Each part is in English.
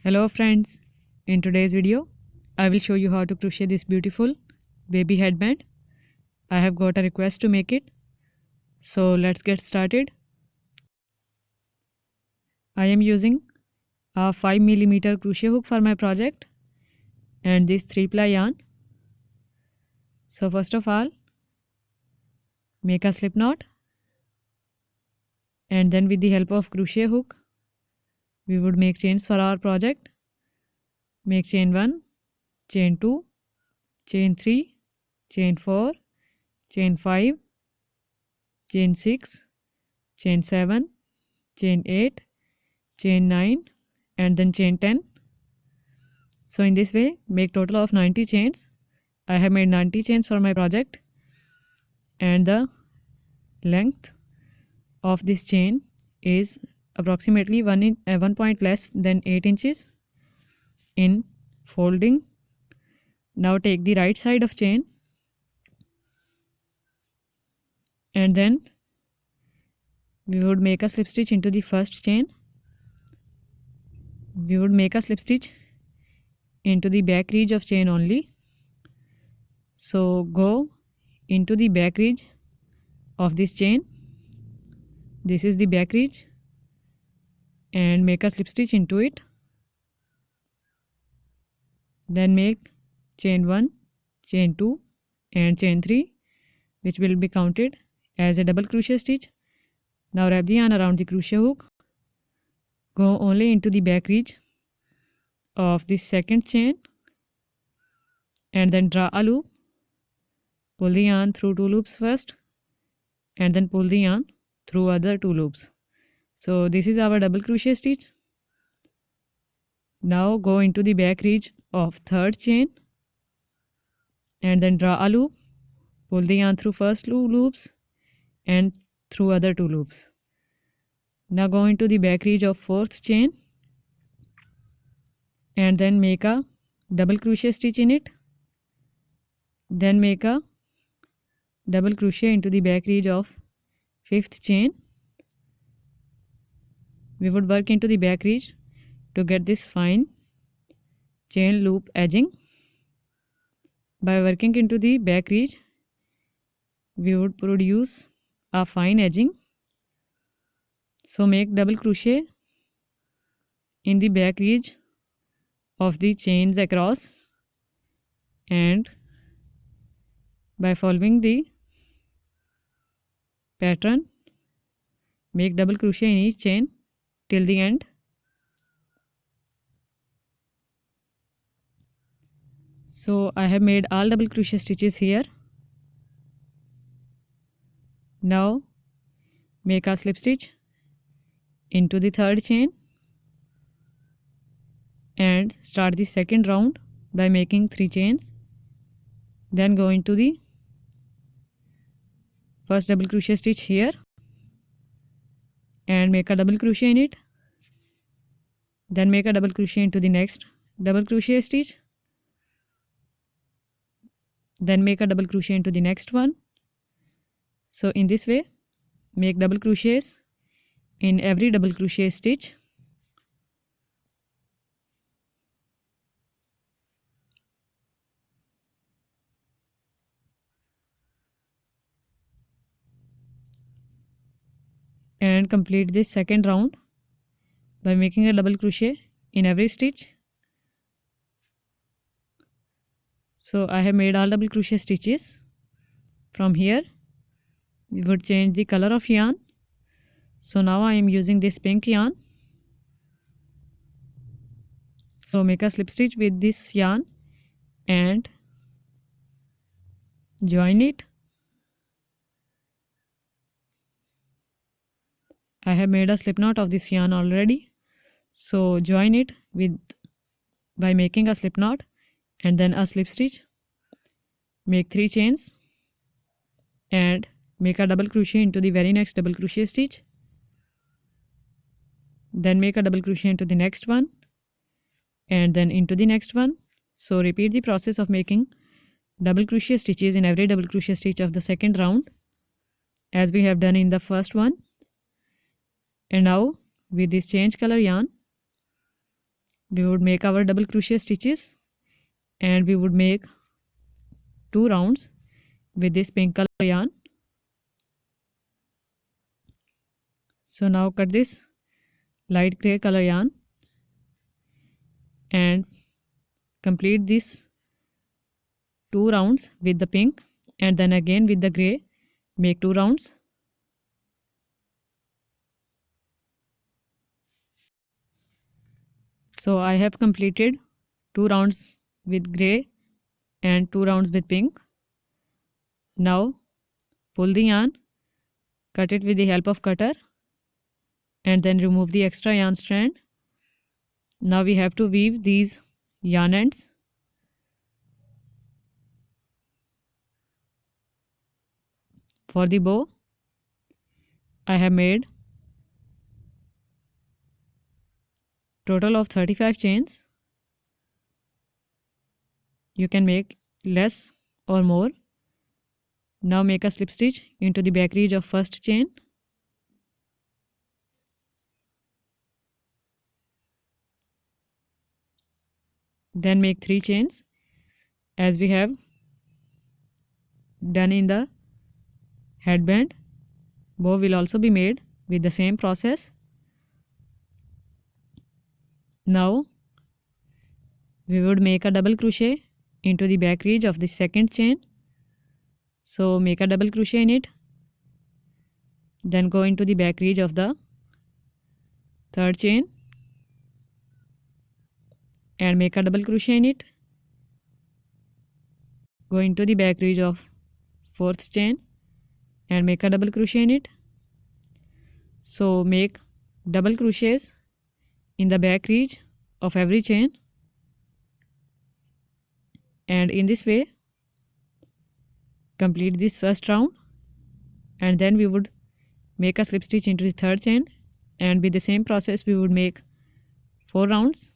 Hello friends, in today's video I will show you how to crochet this beautiful baby headband. I have got a request to make it, so let's get started. I am using a 5mm crochet hook for my project and this 3-ply yarn. So first of all, make a slip knot, and then with the help of crochet hook we would make chains for our project. Make chain 1, chain 2, chain 3, chain 4, chain 5, chain 6, chain 7, chain 8, chain 9, and then chain 10. So in this way make total of 90 chains. I have made 90 chains for my project, and the length of this chain is approximately 1 point less than 8 inches in folding. Now take the right side of chain and then we would make a slip stitch into the first chain. We would make a slip stitch into the back ridge of chain only. So go into the back ridge of this chain. This is the back ridge, and make a slip stitch into it. Then make chain 1, chain 2 and chain 3, which will be counted as a double crochet stitch. Now wrap the yarn around the crochet hook. Go only into the back ridge of this second chain and then draw a loop. Pull the yarn through 2 loops first and then pull the yarn through other 2 loops. So this is our double crochet stitch. Now go into the back ridge of third chain and then draw a loop. Pull the yarn through first 2 loops and through other 2 loops. Now go into the back ridge of fourth chain and then make a double crochet stitch in it. Then make a double crochet into the back ridge of fifth chain. We would work into the back ridge to get this fine chain loop edging. By working into the back ridge we would produce a fine edging. So make double crochet in the back ridge of the chains across, and by following the pattern make double crochet in each chain till the end. So I have made all double crochet stitches here. Now make a slip stitch into the third chain and start the second round by making 3 chains. Then go into the first double crochet stitch here and make a double crochet in it. Then make a double crochet into the next double crochet stitch. Then make a double crochet into the next one. So in this way make double crochets in every double crochet stitch. And complete this second round by making a double crochet in every stitch. So I have made all double crochet stitches. From here we would change the color of yarn. So now I am using this pink yarn. So make a slip stitch with this yarn and join it. I have made a slip knot of this yarn already. So join it by making a slip knot and then a slip stitch. Make 3 chains and make a double crochet into the very next double crochet stitch. Then make a double crochet into the next one and then into the next one. So repeat the process of making double crochet stitches in every double crochet stitch of the second round as we have done in the first one. And now with this change color yarn we would make our double crochet stitches and we would make 2 rounds with this pink color yarn. So now cut this light gray color yarn and complete this 2 rounds with the pink, and then again with the gray make 2 rounds. So I have completed 2 rounds with gray and 2 rounds with pink. Now pull the yarn, cut it with the help of cutter, and then remove the extra yarn strand. Now we have to weave these yarn ends. For the bow, I have made total of 35 chains. You can make less or more. Now make a slip stitch into the back ridge of first chain. Then make 3 chains as we have done in the headband. Bow will also be made with the same process. Now we would make a double crochet into the back ridge of the second chain. So make a double crochet in it, then go into the back ridge of the third chain and make a double crochet in it, go into the back ridge of fourth chain and make a double crochet in it. So make double crochets in the back ridge of every chain, and in this way complete this first round, and then we would make a slip stitch into the third chain, and with the same process we would make 4 rounds.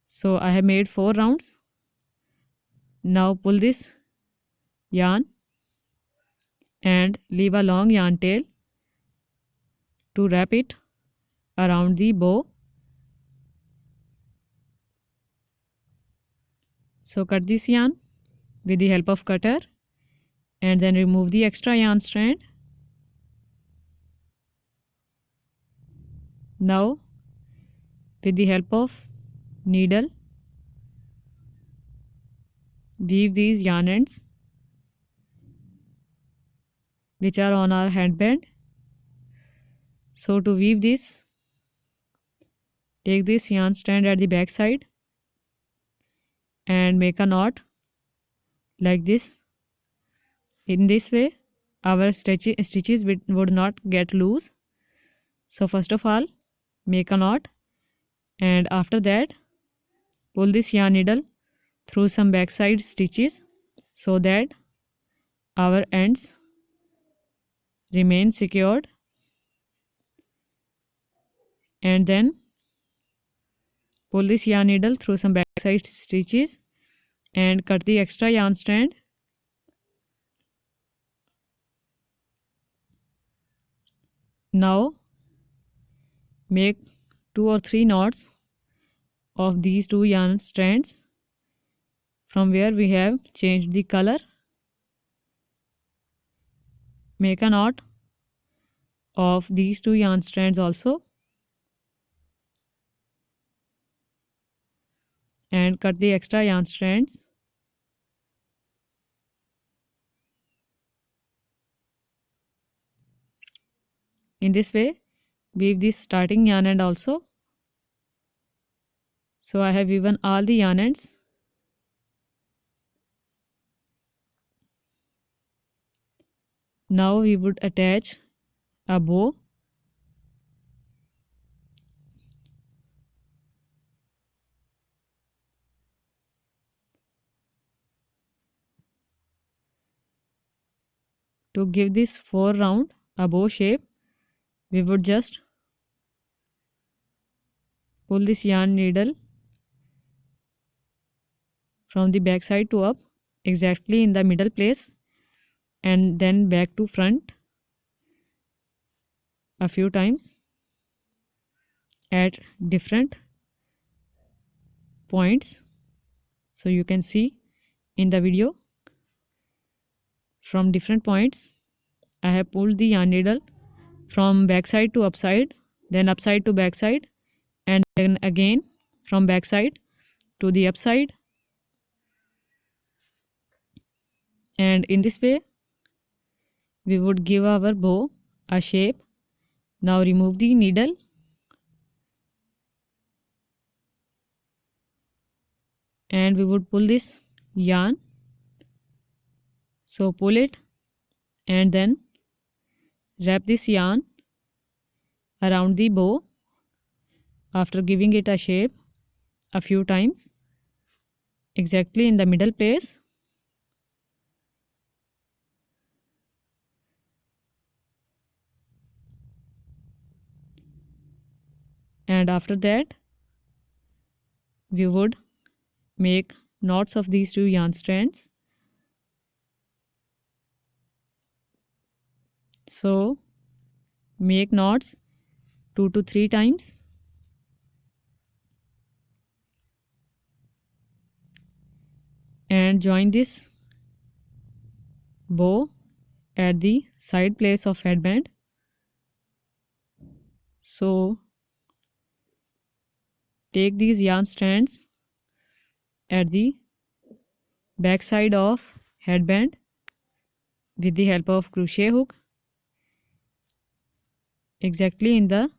So I have made 4 rounds. Now pull this yarn and leave a long yarn tail to wrap it around the bow. So cut this yarn with the help of cutter and then remove the extra yarn strand. Now with the help of needle weave these yarn ends which are on our headband. So to weave this, take this yarn strand at the back side and make a knot like this. In this way our stitches would not get loose. So first of all make a knot, and after that pull this yarn needle through some backside stitches so that our ends remain secured, and then pull this yarn needle through some backside stitches and cut the extra yarn strand. Now make 2 or 3 knots of these 2 yarn strands from where we have changed the color. Make a knot of these 2 yarn strands also and cut the extra yarn strands. In this way weave this starting yarn end also. So I have woven all the yarn ends. Now we would attach a bow. To give this 4 round a bow shape, we would just pull this yarn needle from the back side to up exactly in the middle place and then back to front a few times at different points. So you can see in the video, from different points I have pulled the yarn needle from backside to upside, then upside to backside, and then again from backside to the upside, and in this way we would give our bow a shape. Now remove the needle and we would pull this yarn. So pull it and then wrap this yarn around the bow after giving it a shape a few times, exactly in the middle place. And after that we would make knots of these two yarn strands. So make knots 2 to 3 times and join this bow at the side place of headband. So take these yarn strands at the back side of headband with the help of crochet hook, exactly in the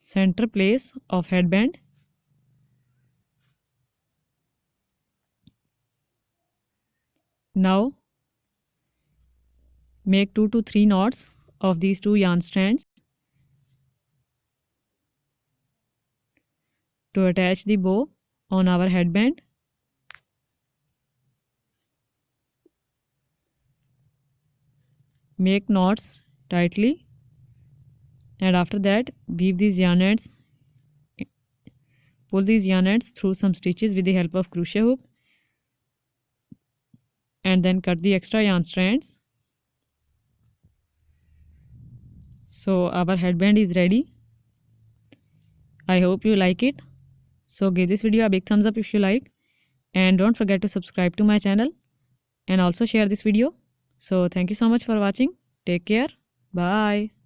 center place of headband. Now make 2 to 3 knots of these two yarn strands to attach the bow on our headband. Make knots tightly and after that weave these yarn ends, pull these yarn ends through some stitches with the help of crochet hook and then cut the extra yarn strands. So our headband is ready. I hope you like it. So give this video a big thumbs up if you like, and don't forget to subscribe to my channel and also share this video. So thank you so much for watching. Take care. Bye.